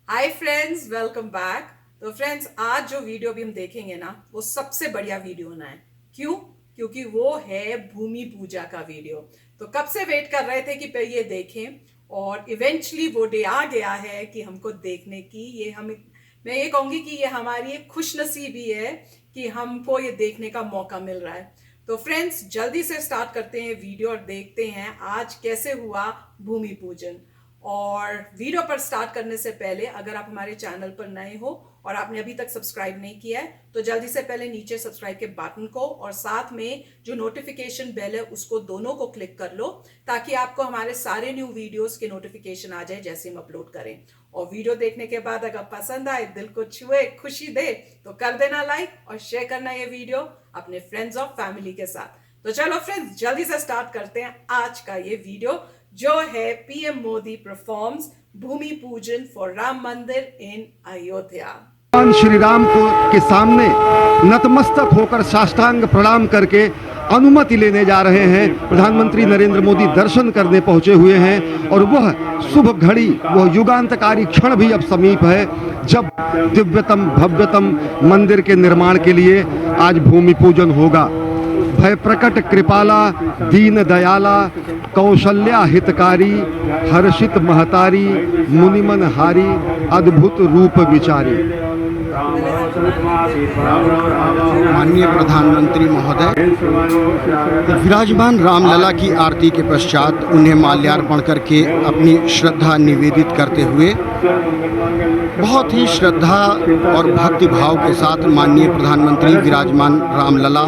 Hi friends, welcome back. तो friends, आज जो वीडियो भी हम देखेंगे ना, वो सबसे बढ़िया वीडियो ना है। क्यों? क्योंकि वो है भूमि पूजा का वीडियो। तो कब से वेट कर रहे थे कि पे ये देखें, और इवेंचुअली वो डे आ गया है कि हमको देखने की। ये हम मैं ये कहूंगी कि ये हमारी एक खुशनसीबी है कि हमको ये देखने का मौका मिल रहा है। तो फ्रेंड्स, जल्दी से स्टार्ट करते हैं वीडियो और देखते हैं आज कैसे हुआ भूमि पूजन। और वीडियो पर स्टार्ट करने से पहले अगर आप हमारे चैनल पर नए हो और आपने अभी तक सब्सक्राइब नहीं किया है तो जल्दी से पहले नीचे सब्सक्राइब के बटन को और साथ में जो नोटिफिकेशन बेल है उसको दोनों को क्लिक कर लो, ताकि आपको हमारे सारे न्यू वीडियोस के नोटिफिकेशन आ जाए जैसे हम अपलोड करें। और वीडियो देखने के बाद अगर पसंद आए, दिल को छुए, खुशी दे, तो कर देना लाइक और शेयर करना ये वीडियो अपने फ्रेंड्स और फैमिली के साथ। तो चलो फ्रेंड्स, जल्दी से स्टार्ट करते हैं आज का ये वीडियो, जो है पीएम मोदी परफॉर्म्स भूमि पूजन फॉर राम मंदिर इन अयोध्या। भगवान श्री राम को के सामने नतमस्तक होकर साष्टांग प्रणाम करके अनुमति लेने जा रहे हैं। प्रधानमंत्री नरेंद्र मोदी दर्शन करने पहुंचे हुए हैं और वह शुभ घड़ी, वह युगांतकारी क्षण भी अब समीप है जब दिव्यतम भव्यतम मंदिर के निर्माण के लिए आज भूमि पूजन होगा। भय प्रकट कृपाला, दीन दयाला, कौशल्या हितकारी, हर्षित महतारी, मुनिमन हारी, अद्भुत रूप विचारी। माननीय प्रधानमंत्री महोदय, विराजमान रामलला की आरती के पश्चात उन्हें माल्यार्पण करके अपनी श्रद्धा निवेदित करते हुए बहुत ही श्रद्धा और भक्ति भाव के साथ माननीय प्रधानमंत्री विराजमान रामलला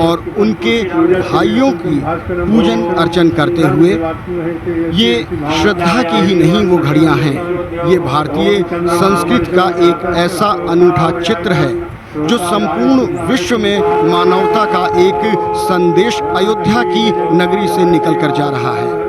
और उनके भाइयों की पूजन अर्चन करते हुए, ये श्रद्धा की ही नहीं वो घड़ियां हैं, ये भारतीय संस्कृति का एक ऐसा अनूठा चित्र है जो संपूर्ण विश्व में मानवता का एक संदेश अयोध्या की नगरी से निकलकर जा रहा है।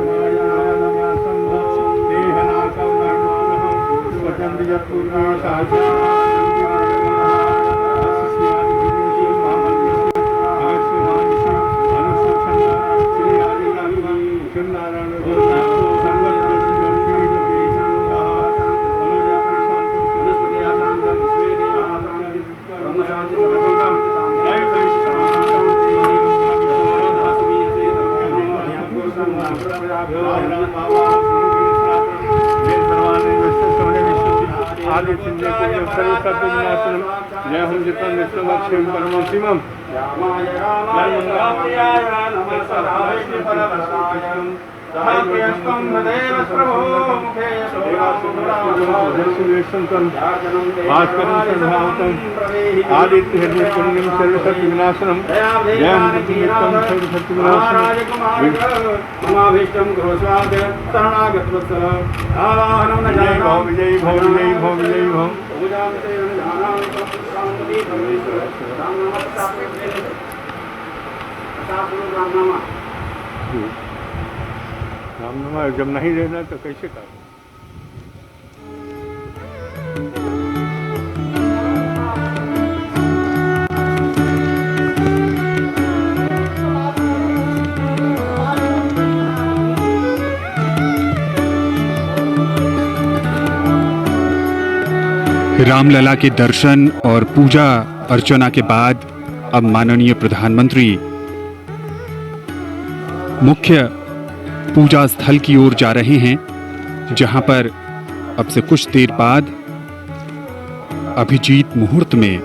जय हम जितम विष्णुभक्षम परमं शिवम आदित्य हृदय पुण्यम सर्वशक्ति विनाशनम जय हम जितम सर्वशक्ति विनाशनम शरणागत वत्सल आवाहनम जय भव विजयी भव विजयी भव विजयी भव। रामनामा जब नहीं रहना तो कैसे कर? रामलला के दर्शन और पूजा अर्चना के बाद अब माननीय प्रधानमंत्री मुख्य पूजा स्थल की ओर जा रहे हैं, जहां पर अब से कुछ देर बाद अभिजीत मुहूर्त में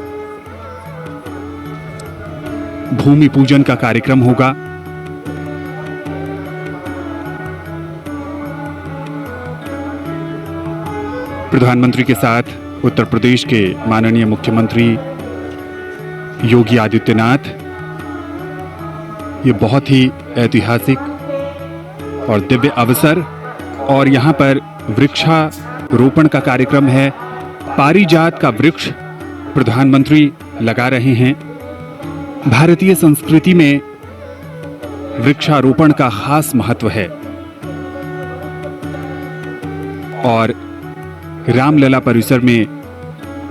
भूमि पूजन का कार्यक्रम होगा। प्रधानमंत्री के साथ उत्तर प्रदेश के माननीय मुख्यमंत्री योगी आदित्यनाथ। ये बहुत ही ऐतिहासिक और दिव्य अवसर, और यहाँ पर वृक्षारोपण का कार्यक्रम है। पारिजात का वृक्ष प्रधानमंत्री लगा रहे हैं। भारतीय संस्कृति में वृक्षारोपण का खास महत्व है और रामलला परिसर में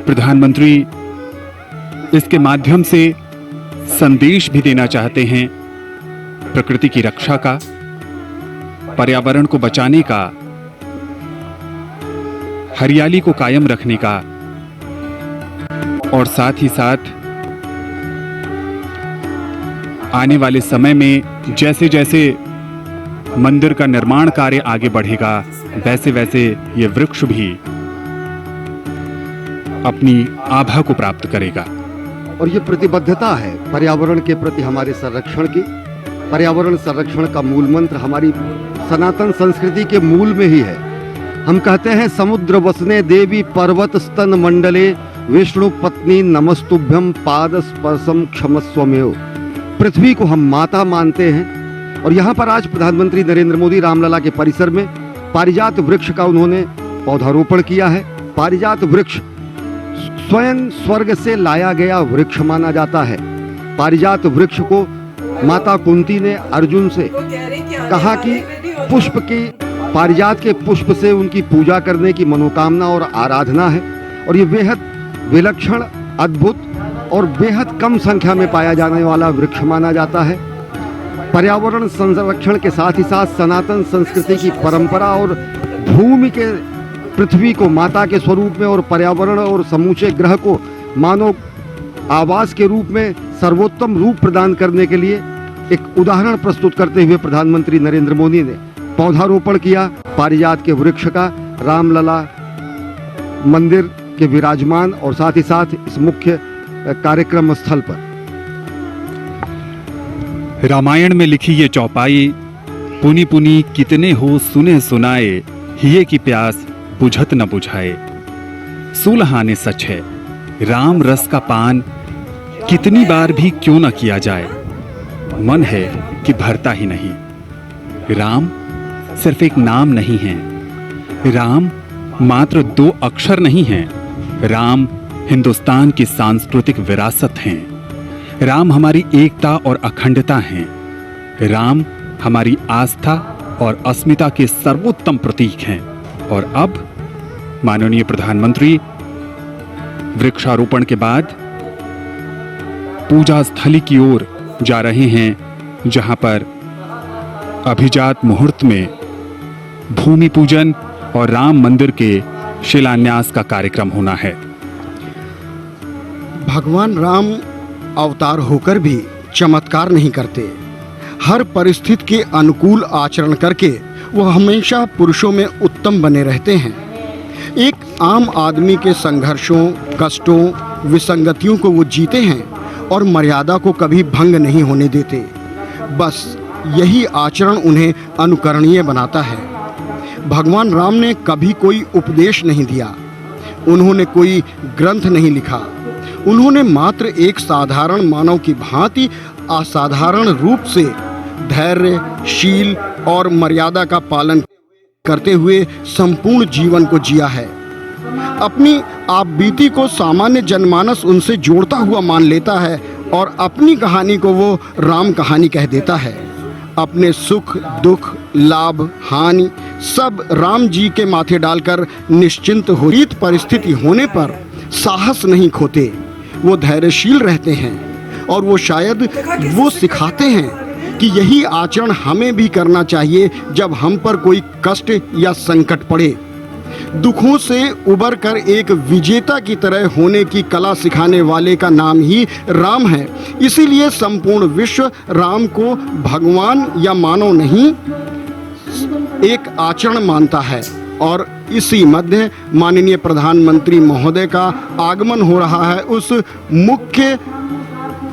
प्रधानमंत्री इसके माध्यम से संदेश भी देना चाहते हैं, प्रकृति की रक्षा का, पर्यावरण को बचाने का। हरियाली को कायम रखने का और साथ ही साथ आने वाले समय में जैसे जैसे मंदिर का निर्माण कार्य आगे बढ़ेगा वैसे वैसे ये वृक्ष भी अपनी आभा को प्राप्त करेगा। और ये प्रतिबद्धता है पर्यावरण के प्रति हमारे संरक्षण की। पर्यावरण संरक्षण का मूल मंत्र हमारी सनातन संस्कृति के मूल में ही है। हम कहते हैं समुद्र वसने देवी पर्वत स्तन मंडले विष्णु पत्नी नमस्तुभ्यम पाद स्पर्शम क्षमस्वमेव। पृथ्वी को हम माता मानते हैं और यहाँ पर आज प्रधानमंत्री नरेंद्र मोदी रामलला के परिसर में पारिजात वृक्ष का उन्होंने पौधारोपण किया है। पारिजात वृक्ष स्वयं स्वर्ग से लाया गया वृक्ष माना जाता है। पारिजात वृक्ष को माता कुंती ने अर्जुन से कहा कि पुष्प की पारिजात के पुष्प से उनकी पूजा करने की मनोकामना और आराधना है और ये बेहद विलक्षण, अद्भुत और बेहद कम संख्या में पाया जाने वाला वृक्ष माना जाता है। पर्यावरण संरक्षण के साथ ही साथ सनातन संस्कृति की परंपरा और भूमि के पृथ्वी को माता के स्वरूप में और पर्यावरण और समूचे ग्रह को मानव आवास के रूप में सर्वोत्तम रूप प्रदान करने के लिए एक उदाहरण प्रस्तुत करते हुए प्रधानमंत्री नरेंद्र मोदी ने पौधारोपण किया पारिजात के वृक्ष का रामलला मंदिर के विराजमान और साथ ही साथ इस मुख्य कार्यक्रम स्थल पर। रामायण में लिखी ये चौपाई पुनी पुनी कितने हो सुने सुनाए, हिये की प्यास बुझत न बुझाए। सुलहाने सच है राम रस का पान, कितनी बार भी क्यों न किया जाए, मन है कि भरता ही नहीं। राम सिर्फ एक नाम नहीं है, राम मात्र 2 अक्षर नहीं हैं, राम हिंदुस्तान की सांस्कृतिक विरासत हैं, राम हमारी एकता और अखंडता हैं, राम हमारी आस्था और अस्मिता के सर्वोत्तम प्रतीक हैं। और अब माननीय प्रधानमंत्री वृक्षारोपण के बाद पूजा स्थली की ओर जा रहे हैं, जहां पर अभिजात मुहूर्त में भूमि पूजन और राम मंदिर के शिलान्यास का कार्यक्रम होना है। भगवान राम अवतार होकर भी चमत्कार नहीं करते। हर परिस्थिति के अनुकूल आचरण करके वो हमेशा पुरुषों में उत्तम बने रहते हैं। एक आम आदमी के संघर्षों, कष्टों, विसंगतियों को वो जीते हैं और मर्यादा को कभी भंग नहीं होने देते। बस यही आचरण उन्हें अनुकरणीय बनाता है। भगवान राम ने कभी कोई उपदेश नहीं दिया, उन्होंने कोई ग्रंथ नहीं लिखा, उन्होंने मात्र एक साधारण मानव की भांति असाधारण रूप से धैर्य, शील और मर्यादा का पालन करते हुए संपूर्ण जीवन को जिया है। अपनी आप बीती को सामान्य जनमानस उनसे जोड़ता हुआ मान लेता है और अपनी कहानी को वो राम कहानी कह देता है। अपने सुख दुख, लाभ हानि सब राम जी के माथे डालकर निश्चिंत हो। विपरीत परिस्थिति होने पर साहस नहीं खोते, वो धैर्यशील रहते हैं और वो शायद वो सिखाते हैं कि यही आचरण हमें भी करना चाहिए जब हम पर कोई कष्ट या संकट पड़े। दुखों से उबर कर एक विजेता की तरह होने की कला सिखाने वाले का नाम ही राम है। इसीलिए संपूर्ण विश्व राम को भगवान या मानव नहीं, एक आचरण मानता है। और इसी मध्य माननीय प्रधानमंत्री महोदय का आगमन हो रहा है उस मुख्य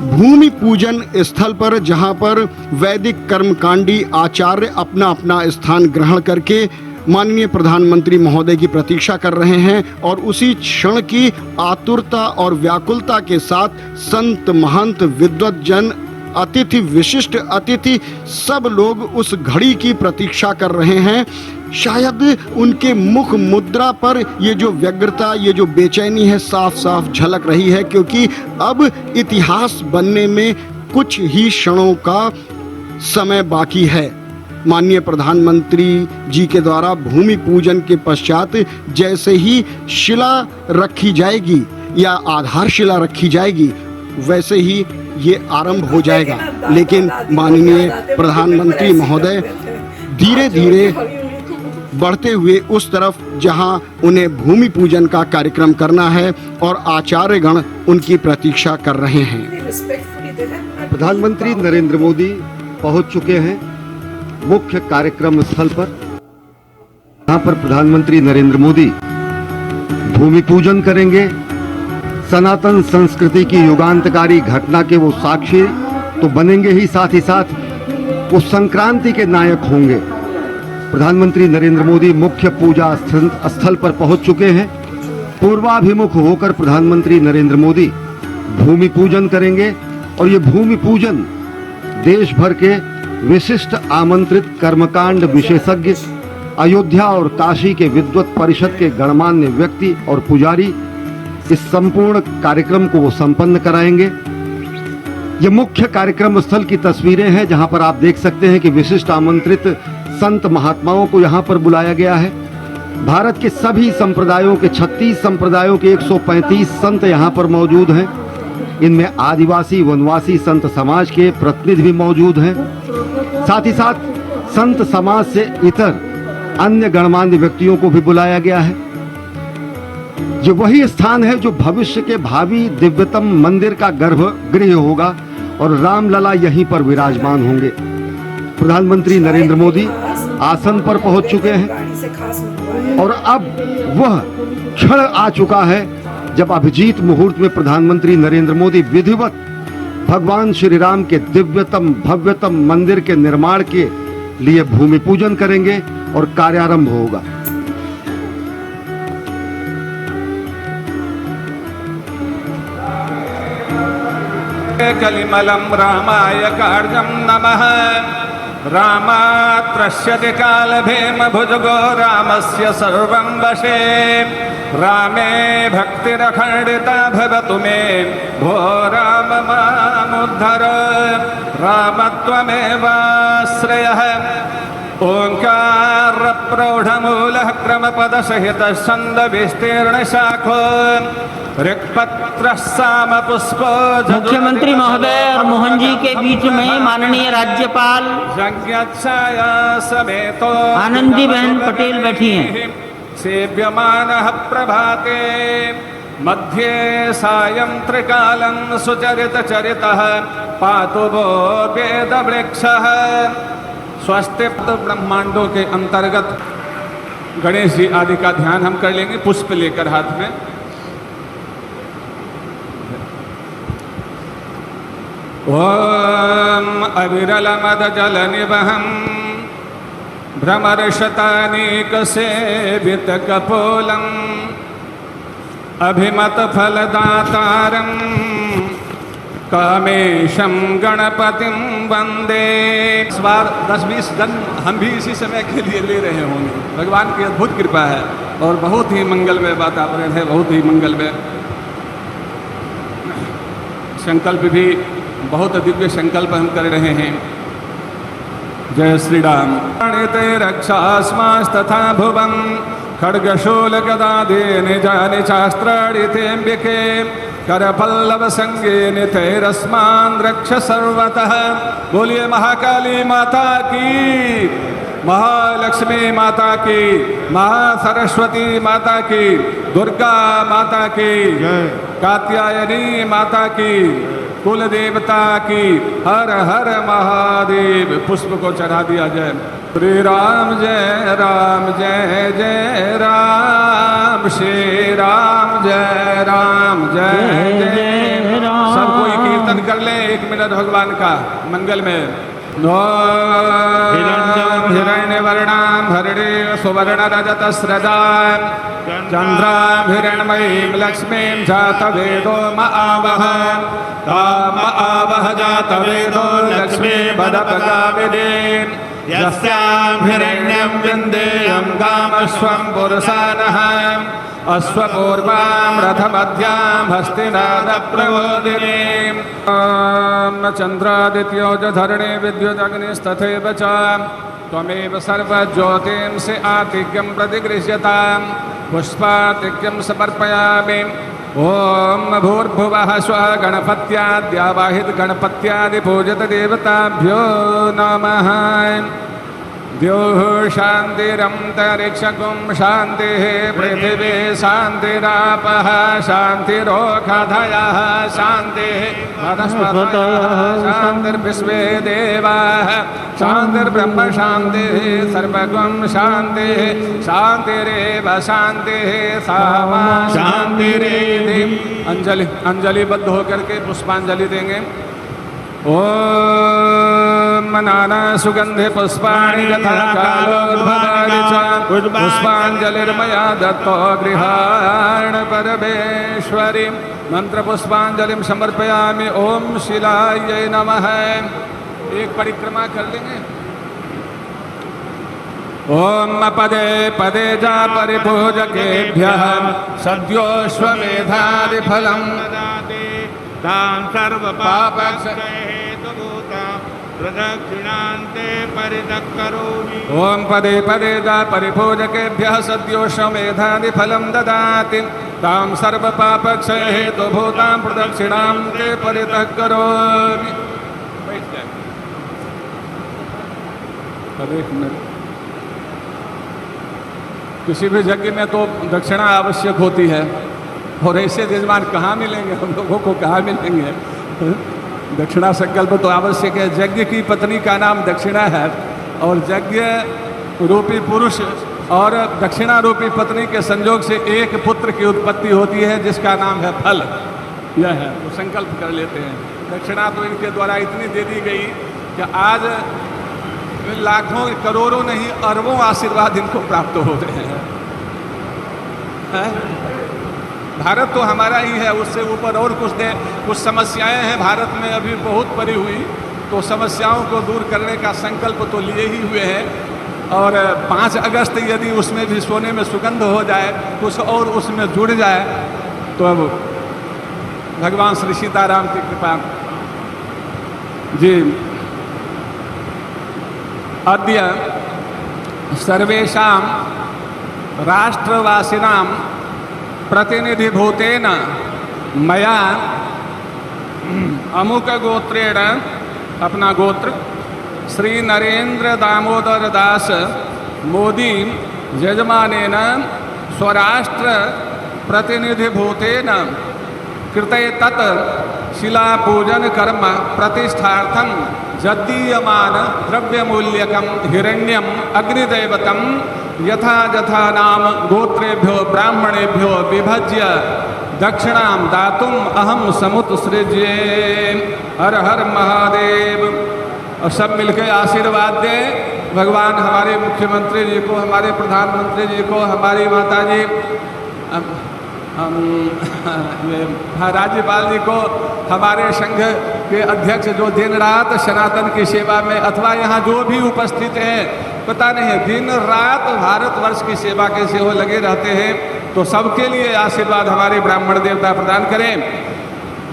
भूमि पूजन स्थल पर, जहां पर वैदिक कर्मकांडी आचार्य अपना अपना स्थान ग्रहण करके माननीय प्रधानमंत्री महोदय की प्रतीक्षा कर रहे हैं। और उसी क्षण की आतुरता और व्याकुलता के साथ संत, महंत, विद्वत जन, अतिथि, विशिष्ट अतिथि सब लोग उस घड़ी की प्रतीक्षा कर रहे हैं। शायद उनके मुख मुद्रा पर ये जो व्यग्रता, ये जो बेचैनी है साफ साफ झलक रही है, क्योंकि अब इतिहास बनने में कुछ ही क्षणों का समय बाकी है। माननीय प्रधानमंत्री जी के द्वारा भूमि पूजन के पश्चात जैसे ही शिला रखी जाएगी या आधारशिला रखी जाएगी, वैसे ही ये आरंभ हो जाएगा। लेकिन माननीय प्रधानमंत्री महोदय धीरे धीरे बढ़ते हुए उस तरफ जहां उन्हें भूमि पूजन का कार्यक्रम करना है और आचार्यगण उनकी प्रतीक्षा कर रहे हैं। रिस्पेक्टफुली दे रहे। प्रधानमंत्री नरेंद्र मोदी पहुंच चुके हैं मुख्य कार्यक्रम स्थल पर। यहाँ पर प्रधानमंत्री नरेंद्र मोदी भूमि पूजन करेंगे। सनातन संस्कृति की युगांतकारी घटना के वो साक्षी तो बनेंगे ही, साथ वो संक्रांति के नायक होंगे। प्रधानमंत्री नरेंद्र मोदी मुख्य पूजा स्थल पर पहुंच चुके हैं। पूर्वाभिमुख होकर प्रधानमंत्री नरेंद्र मोदी भूमि पूजन करेंगे और ये भूमि पूजन देश भर के विशिष्ट आमंत्रित कर्मकांड विशेषज्ञ, अयोध्या और काशी के विद्वत परिषद के गणमान्य व्यक्ति और पुजारी इस संपूर्ण कार्यक्रम को वो संपन्न कराएंगे। ये मुख्य कार्यक्रम स्थल की तस्वीरें हैं जहां पर आप देख सकते हैं कि विशिष्ट आमंत्रित संत महात्माओं को यहां पर बुलाया गया है। भारत के सभी संप्रदायों के 36 संप्रदायों के 135 संत यहां पर मौजूद हैं। इनमें आदिवासी वनवासी संत समाज के प्रतिनिधि भी मौजूद हैं। साथ ही साथ संत समाज से इतर अन्य गणमान्य व्यक्तियों को भी बुलाया गया है। ये वही स्थान है जो भविष्य के भावी दिव्यतम मंदिर का गर्भगृह होगा और रामलला यहीं पर विराजमान होंगे। प्रधानमंत्री नरेंद्र मोदी आसन पर पहुंच चुके हैं और अब वह क्षण आ चुका है जब अभिजीत मुहूर्त में प्रधानमंत्री नरेंद्र मोदी विधिवत भगवान श्री राम के दिव्यतम भव्यतम मंदिर के निर्माण के लिए भूमि पूजन करेंगे और कार्यारंभ होगा। कलिमलं रामाय कार्यं नमः। रामात्रस्यति कालभेम भुजगो रामस्य सर्वं वशे। रामे भक्तिरखण्डिता भवतु मे भो राम मामुद्धर। रामत्वमेवाश्रयः ओंकार प्रौढ़मूलः क्रमपदसहितः छन्दविस्तीर्णशाखो ऋक्पत्रः सामपुष्पो। मुख्यमंत्री महोदय और मोहन जी के बीच में माननीय राज्यपाल संज्ञाच्छाया समेतो आनंदीबेन पटेल बैठी हैं। सेव्यमानः प्रभाते मध्ये सायं त्रिकालं सुचरितचरितः पातु वो वेदवृक्षः। स्वस्ति ब्रह्मांडों के अंतर्गत गणेश जी आदि का ध्यान हम कर लेंगे पुष्प लेकर हाथ में। ओम अविरलमदजलनिवहं भ्रमरशतानीकसेवितकपोलम् अभिमतफलदातारं कामेशं गणपतिं वंदे। इस बार 10-20 जन हम भी इसी समय के लिए ले रहे होंगे। भगवान की अद्भुत कृपा है और बहुत ही मंगलमय वातावरण है, बहुत ही मंगलमय। संकल्प भी बहुत दिव्य संकल्प हम कर रहे हैं। जय श्री राम। प्रणीते रक्षास्मास्तथा भुवं खड्गशूलगदादि निजानि चास्त्राणि तेऽम्बिके करपल्लव संगे नितैरस्मान् रक्ष सर्वतः। बोलिए महाकाली माता की, महालक्ष्मी माता की, महासरस्वती माता की, दुर्गा माता की, कात्यायनी माता की, कुल देवता की। हर हर महादेव। पुष्प को चढ़ा दिया जाए। श्री राम जय राम जय जय राम। श्री राम जय राम जय जय राम। सब कोई कीर्तन कर ले 1 मिनट भगवान का मंगल में। हिरण्यवर्णां हरिणे सुवर्ण रजत स्रजां चंद्रां हिरण्मयीं लक्ष्मीं जातवेदो महावह। ताम आवह जातवेदो लक्ष्मी बदपगामिनीं यस्यां हिरण्यं विन्देयं कामश्वं पुरुषानः। अश्वपूर्वां रथमध्यां हस्तिनादप्रबोधिनीं। चन्द्रादित्यो च धरणी विद्युदग्निस्तथैव च त्वमेव सर्वज्योतिंषि आतिक्यं प्रतिगृह्यतां। पुष्पातिक्यं समर्पयामि। ओम भूर्भुवः स्वः गणपत्याद्यावाहित गणपत्यादि पूजित देवताभ्यो नमः। द्योः शान्तिरन्तरिक्षगुं शान्तिः पृथिवी शान्तिरापः शान्तिरोषधयः शान्तिः वनस्पतयः शान्तिर्विश्वे देवाः शान्तिर्ब्रह्म शान्तिः सर्वगुं शान्तिः शान्तिरेव शान्तिः सा मा शान्तिरेधि। अंजलिबद्ध होकर के पुष्पांजलि देंगे। ओम नाना सुगंधे पुष्पाणि यथा कालोद्भवानि च पुष्पांजलिर्मया दत्तो गृहाण परमेश्वरी। मंत्र पुष्पांजलिं समर्पयामि। ओम शिलायै नमः। एक परिक्रमा कर लेंगे। ओम पदे पदे जा परिपूजकेभ्यः सद्योश्वमेधादिफलं तां सर्वपापक्षयहेतुभूता प्रदक्षिणान्ते परितक्करोमि। ओम पदे पदे जा परिपूजकेभ्यः सद्योश्वमेधादिफलं ददाति तां सर्वपापक्षयहेतुभूतां प्रदक्षिणान्ते परितक्करोमि। किसी भी यज्ञ में तो दक्षिणा आवश्यक होती है और ऐसे यजमान कहाँ मिलेंगे, हम लोगों को कहाँ मिलेंगे। दक्षिणा संकल्प तो आवश्यक है। यज्ञ की पत्नी का नाम दक्षिणा है और यज्ञ रूपी पुरुष और दक्षिणा रूपी पत्नी के संयोग से एक पुत्र की उत्पत्ति होती है जिसका नाम है फल। यह है तो संकल्प कर लेते हैं। दक्षिणा तो इनके द्वारा इतनी दे दी गई कि आज लाखों करोड़ों नहीं अरबों आशीर्वाद इनको प्राप्त हो रहे हैं। भारत तो हमारा ही है, उससे ऊपर और कुछ समस्याएं हैं भारत में अभी बहुत पड़ी हुई, तो समस्याओं को दूर करने का संकल्प तो लिए ही हुए हैं। और 5 अगस्त यदि उसमें भी सोने में सुगंध हो जाए, कुछ और उसमें जुड़ जाए तो अब भगवान श्री सीताराम की कृपा। जी अद्य सर्वेषां राष्ट्रवासिनां प्रतिनिधिभूतेन मया अमुक गोत्रेण अपना गोत्र श्री नरेंद्र दामोदर दास मोदी यजमानेन स्वराष्ट्र प्रतिनिधिभूतेन कृते तत् शिलापूजन कर्म प्रतिष्ठार्थं जद्दीयमान द्रव्यमूल्यकं हिरण्यम अग्निदेवतं यथा यथा नाम गोत्रेभ्यो ब्राह्मणेभ्यो विभज्य दक्षिणां दातुम अहम समुत्सृज्ये। हर हर महादेव। और सब मिलकर आशीर्वाद दें भगवान हमारे मुख्यमंत्री जी को, हमारे प्रधानमंत्री जी को, हमारी माता जी राज्यपाल जी को, हमारे संघ के अध्यक्ष जो दिन रात सनातन की सेवा में अथवा यहाँ जो भी उपस्थित हैं, पता नहीं दिन रात भारतवर्ष की सेवा कैसे हो लगे रहते हैं, तो सबके लिए आशीर्वाद हमारे ब्राह्मण देवता प्रदान करें।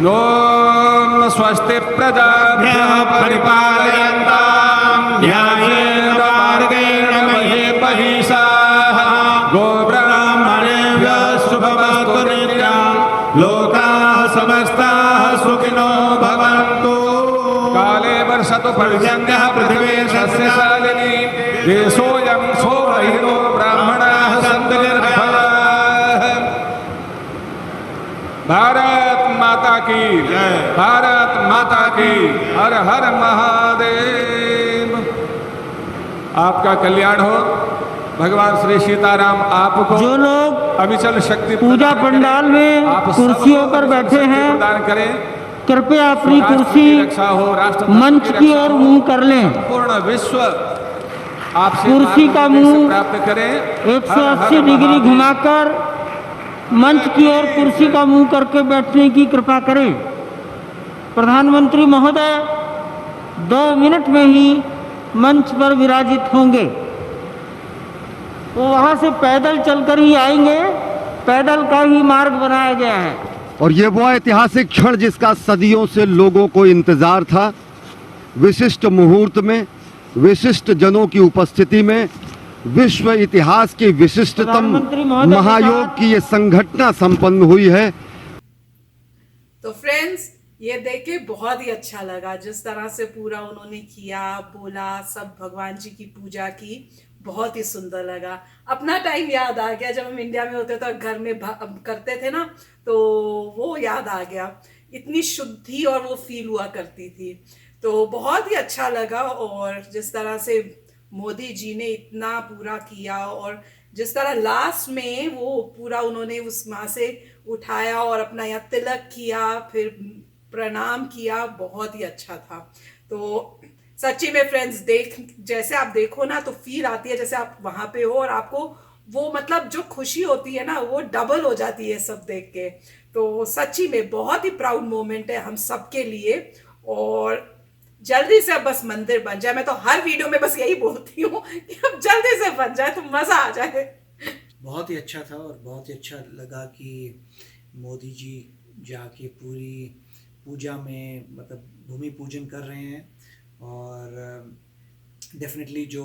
ओम स्वस्ति प्रजाभ्यः परिपालयन्तां न्यायेन मार्गेण महीपहिषाः गोब्राह्मणेभ्यः शुभमस्तु नित्यं लोकाः समस्ताः सुखिनो भवन्तु। काले वर्षतु पर्जन्यः पृथिवी सस्यशालिनी देशोऽयं सोमहिनो ब्राह्मणाः सन्तु निर्भयाः। भारत माता की जय। भारत माता की हर हर महादेव। आपका कल्याण हो। भगवान श्री सीताराम आपको जो लोग अविचल शक्ति पूजा पंडाल में कुर्सियों पर बैठे हैं, प्रदान करें। कृपया अपनी कुर्सी मंच की ओर मुंह कर लें। पूर्ण विश्व आपसे कुर्सी का मुंह प्राप्त करें। 180 डिग्री घुमाकर मंच की ओर कुर्सी का मुंह करके बैठने की कृपा करें। प्रधानमंत्री महोदय 2 मिनट में ही मंच पर विराजित होंगे। वो वहाँ से पैदल चलकर ही आएंगे, पैदल का ही मार्ग बनाया गया है। और ये वो ऐतिहासिक क्षण जिसका सदियों से लोगों को इंतजार था। विशिष्ट मुहूर्त में, विशिष्ट जनों की उपस्थिति में, विश्व इतिहास की विशिष्टतम महायोग की ये संघटना संपन्न हुई है। तो फ्रेंड्स, ये देख के बहुत ही अच्छा लगा, जिस तरह से पूरा उन्होंने किया, बोला, सब भगवान जी की पूजा की, बहुत ही सुंदर लगा। अपना टाइम याद आ गया, जब हम इंडिया में होते तो घर में करते थे ना, तो वो याद आ गया, इतनी शुद्धि और वो फील हुआ करती थी। तो बहुत ही अच्छा लगा। और जिस तरह से मोदी जी ने इतना पूरा किया, और जिस तरह लास्ट में वो पूरा उन्होंने उस माँ से उठाया और अपना यहाँ तिलक किया, फिर प्रणाम किया, बहुत ही अच्छा था। तो सच्ची में फ्रेंड्स, जैसे आप देखो ना तो फील आती है जैसे आप वहां पे हो, और आपको वो मतलब जो खुशी होती है ना वो डबल हो जाती है सब देख के। तो सच्ची में बहुत ही प्राउड मोमेंट है हम सबके लिए। और जल्दी से अब बस मंदिर बन जाए, मैं तो हर वीडियो में बस यही बोलती हूँ कि अब जल्दी से बन जाए तो मजा आ जाए। बहुत ही अच्छा था और बहुत ही अच्छा लगा कि मोदी जी जाके पूरी पूजा में मतलब भूमि पूजन कर रहे हैं। और डेफिनेटली जो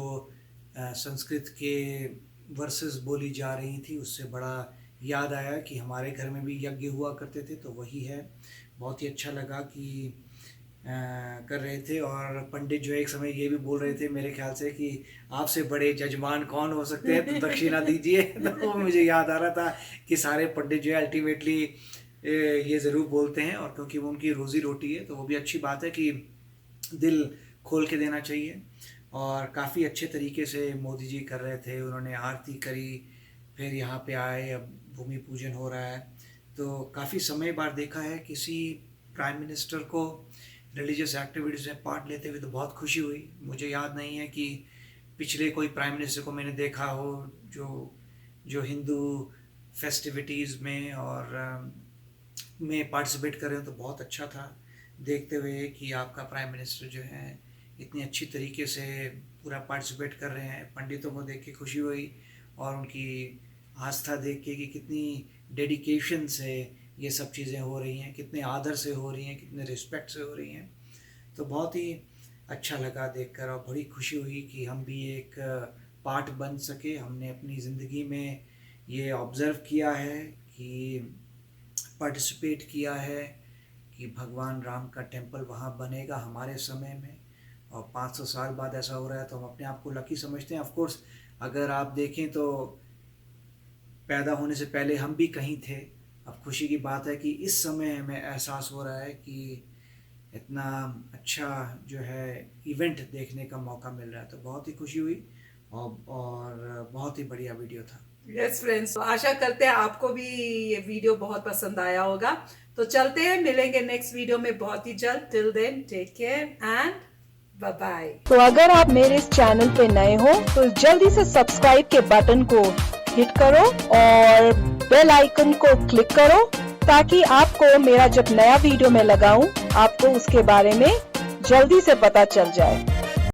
संस्कृत के वर्सेस बोली जा रही थी उससे बड़ा याद आया कि हमारे घर में भी यज्ञ हुआ करते थे, तो वही है। बहुत ही अच्छा लगा कि कर रहे थे। और पंडित जो एक समय ये भी बोल रहे थे मेरे ख्याल से कि आपसे बड़े जजमान कौन हो सकते हैं, तो दक्षिणा दीजिए। तो मुझे याद आ रहा था कि सारे पंडित जो है अल्टीमेटली ये ज़रूर बोलते हैं, और क्योंकि वो उनकी रोज़ी रोटी है तो वो भी अच्छी बात है कि दिल खोल के देना चाहिए। और काफ़ी अच्छे तरीके से मोदी जी कर रहे थे, उन्होंने आरती करी, फिर यहाँ पे आए, अब भूमि पूजन हो रहा है। तो काफ़ी समय बाद देखा है किसी प्राइम मिनिस्टर को रिलीजियस एक्टिविटीज़ में पार्ट लेते हुए, तो बहुत खुशी हुई। मुझे याद नहीं है कि पिछले कोई प्राइम मिनिस्टर को मैंने देखा हो जो हिंदू फेस्टिविटीज़ में और में पार्टिसिपेट कर रहे हो। तो बहुत अच्छा था देखते हुए कि आपका प्राइम मिनिस्टर जो है इतनी अच्छी तरीके से पूरा पार्टिसिपेट कर रहे हैं। पंडितों को देख के खुशी हुई, और उनकी आस्था देख के कि कितनी डेडिकेशन से ये सब चीज़ें हो रही हैं, कितने आदर से हो रही हैं, कितने रिस्पेक्ट से हो रही हैं। तो बहुत ही अच्छा लगा देखकर, और बड़ी खुशी हुई कि हम भी एक पार्ट बन सके। हमने अपनी ज़िंदगी में ये ऑब्ज़र्व किया है कि पार्टिसिपेट किया है कि भगवान राम का टेम्पल वहाँ बनेगा हमारे समय में, और 500 साल बाद ऐसा हो रहा है, तो हम अपने आप को लकी समझते हैं। ऑफ कोर्स अगर आप देखें तो पैदा होने से पहले हम भी कहीं थे। अब खुशी की बात है कि इस समय हमें एहसास हो रहा है कि इतना अच्छा जो है इवेंट देखने का मौका मिल रहा है। तो बहुत ही खुशी हुई, और बहुत ही बढ़िया वीडियो था। यस फ्रेंड्स, तो आशा करते हैं आपको भी ये वीडियो बहुत पसंद आया होगा। तो चलते हैं, मिलेंगे नेक्स्ट वीडियो में बहुत ही जल्द। Till then take care and bye bye. तो अगर आप मेरे इस चैनल पे नए हो तो जल्दी से सब्सक्राइब के बटन को हिट करो और बेल आइकन को क्लिक करो, ताकि आपको मेरा जब नया वीडियो मैं लगाऊं आपको उसके बारे में जल्दी से पता चल जाए।